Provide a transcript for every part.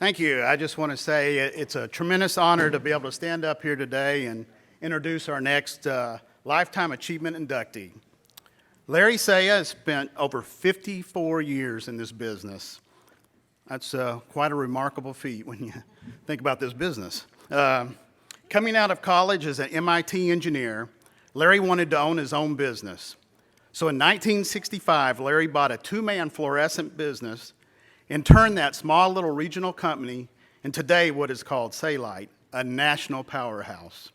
Thank you. I just want to say it's a tremendous honor to be able to stand up here today and introduce our next Lifetime Achievement inductee. Larry Sayah has spent over 54 years in this business. That's quite a remarkable feat when you think about this business. Coming out of college as an MIT engineer, Larry wanted to own his own business. So in 1965, Larry bought a two-man fluorescent business and turned that small little regional company into today what is called Sayah, a national powerhouse.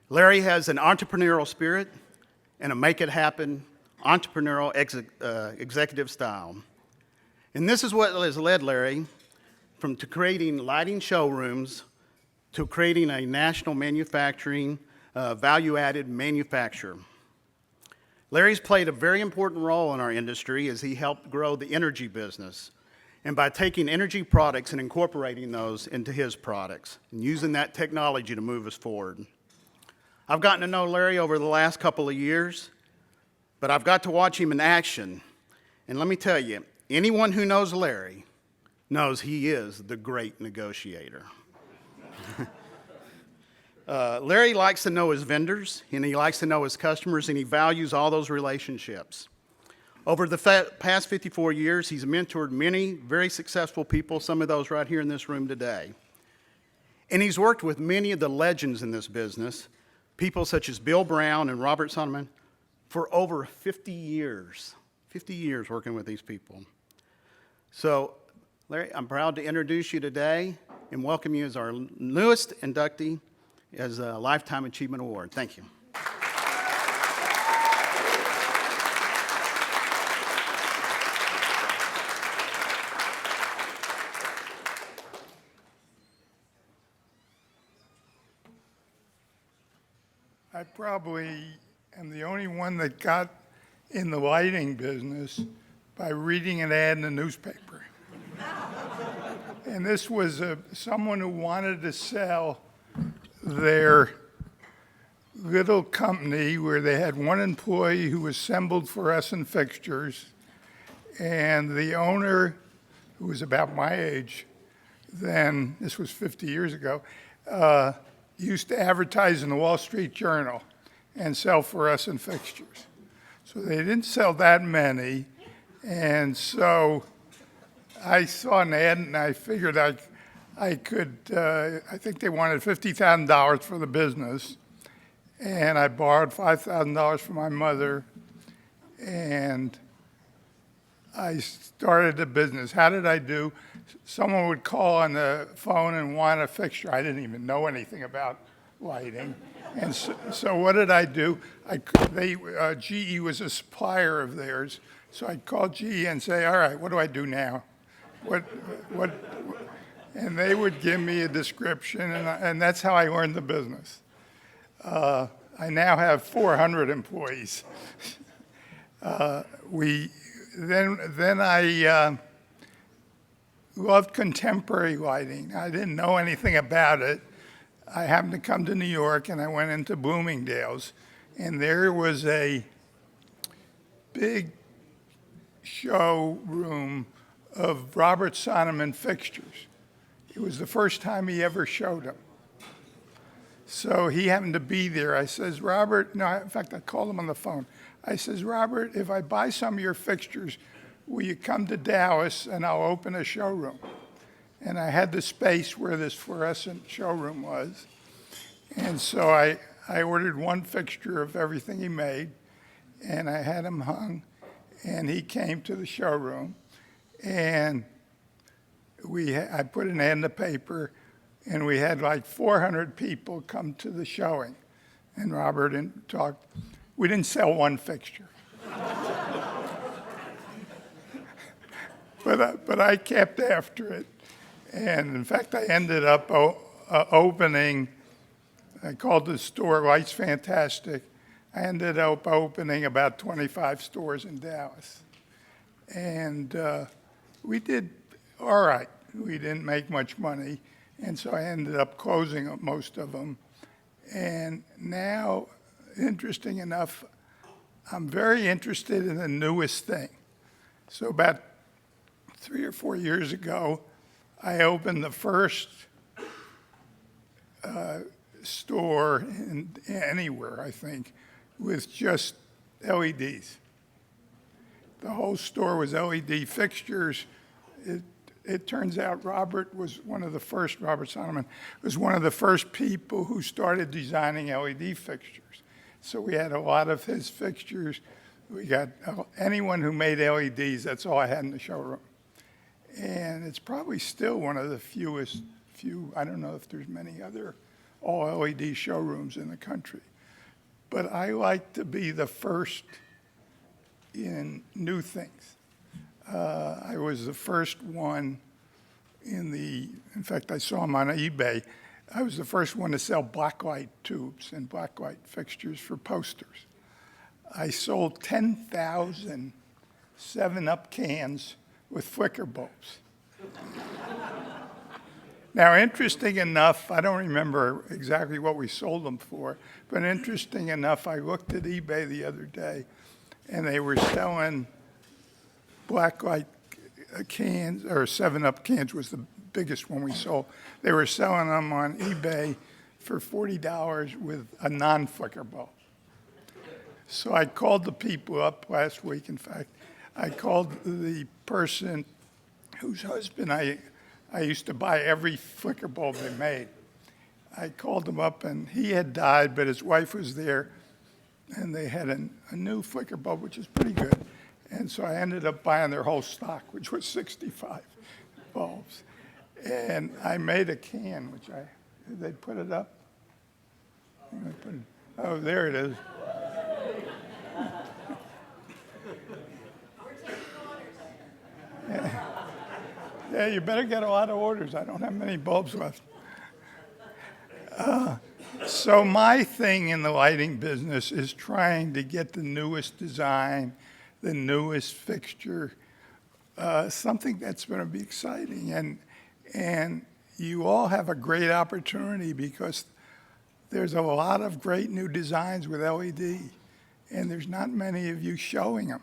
Larry has an entrepreneurial spirit and a make-it-happen entrepreneurial executive style. And this is what has led Larry to creating lighting showrooms to creating a national manufacturing, value-added manufacturer. Larry's played a very important role in our industry as he helped grow the energy business, and by taking energy products and incorporating those into his products and using that technology to move us forward. I've gotten to know Larry over the last couple of years, but I've got to watch him in action. And let me tell you, anyone who knows Larry knows he is the great negotiator. Larry likes to know his vendors, and he likes to know his customers, and he values all those relationships. Over the past 54 years, he's mentored many very successful people, some of those right here in this room today. And he's worked with many of the legends in this business, people such as Bill Brown and Robert Sonneman, for over 50 years. 50 years working with these people. So, Larry, I'm proud to introduce you today and welcome you as our newest inductee as a Lifetime Achievement Award. Thank you. I probably am the only one that got in the lighting business by reading an ad in the newspaper. And this was someone who wanted to sell their little company where they had one employee who assembled fluorescent fixtures, and the owner, who was about my age then, this was 50 years ago, used to advertise in the Wall Street Journal and sell fluorescent fixtures. So they didn't sell that many, and so I saw an ad and I figured I could, I think they wanted $50,000 for the business, and I borrowed $5,000 from my mother, and I started the business. How did I do? Someone would call on the phone and want a fixture. I didn't even know anything about lighting. And so what did I do? GE was a supplier of theirs, so I'd call GE and say, all right, what do I do now? And they would give me a description, and that's how I learned the business. I now have 400 employees. Then I loved contemporary lighting. I didn't know anything about it. I happened to come to New York, and I went into Bloomingdale's, and there was a big showroom of Robert Sonneman fixtures. It was the first time he ever showed them. So he happened to be there. I says, Robert, no, in fact, I called him on the phone. I says, Robert, if I buy some of your fixtures, will you come to Dallas and I'll open a showroom? And I had the space where this fluorescent showroom was. And so I ordered one fixture of everything he made, and I had him hung, and he came to the showroom, and I put an ad in the paper, and we had like 400 people come to the showing. And Robert talked. We didn't sell one fixture. But I kept after it. And in fact, I ended up opening, I called the store Lights Fantastic. I ended up opening about 25 stores in Dallas. And we did all right. We didn't make much money. And so I ended up closing most of them. And now, interesting enough, I'm very interested in the newest thing. So about 3 or 4 years ago, I opened the first store anywhere, I think, with just LEDs. The whole store was LED fixtures. It turns out Robert Solomon was one of the first people who started designing LED fixtures. So we had a lot of his fixtures. We got anyone who made LEDs, that's all I had in the showroom. And it's probably still one of the few, I don't know if there's many other all LED showrooms in the country. But I like to be the first in new things. I was the first one in fact, I saw them on eBay. I was the first one to sell blacklight tubes and blacklight fixtures for posters. I sold 10,000 7-Up cans with flicker bulbs. Now, interesting enough, I don't remember exactly what we sold them for, but interesting enough, I looked at eBay the other day, and they were selling blacklight cans, or 7-Up cans was the biggest one we sold. They were selling them on eBay for $40 with a non-flicker bulb. So I called the people up last week, in fact. I called the person whose husband I used to buy every flicker bulb they made. I called him up, and he had died, but his wife was there, and they had a new flicker bulb, which is pretty good. And so I ended up buying their whole stock, which was 65 bulbs. And I made a can, did they put it up? Oh, there it is. Yeah, you better get a lot of orders. I don't have many bulbs left. So my thing in the lighting business is trying to get the newest design, the newest fixture, something that's going to be exciting. And you all have a great opportunity because there's a lot of great new designs with LED, and there's not many of you showing them.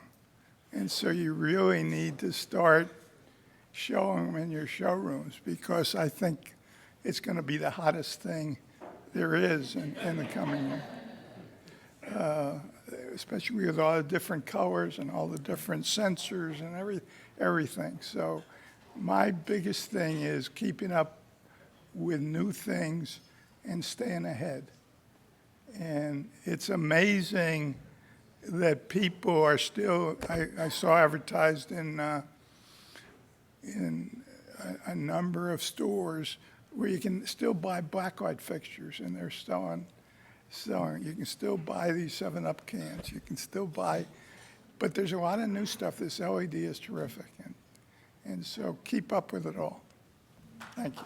And so you really need to start showing them in your showrooms, because I think it's going to be the hottest thing there is in the coming year. Especially with all the different colors and all the different sensors and everything. So my biggest thing is keeping up with new things and staying ahead. And it's amazing that people are still, I saw advertised in a number of stores where you can still buy blacklight fixtures, and they're selling. You can still buy these 7-Up cans. You can still buy, but there's a lot of new stuff. This LED is terrific, and so keep up with it all. Thank you.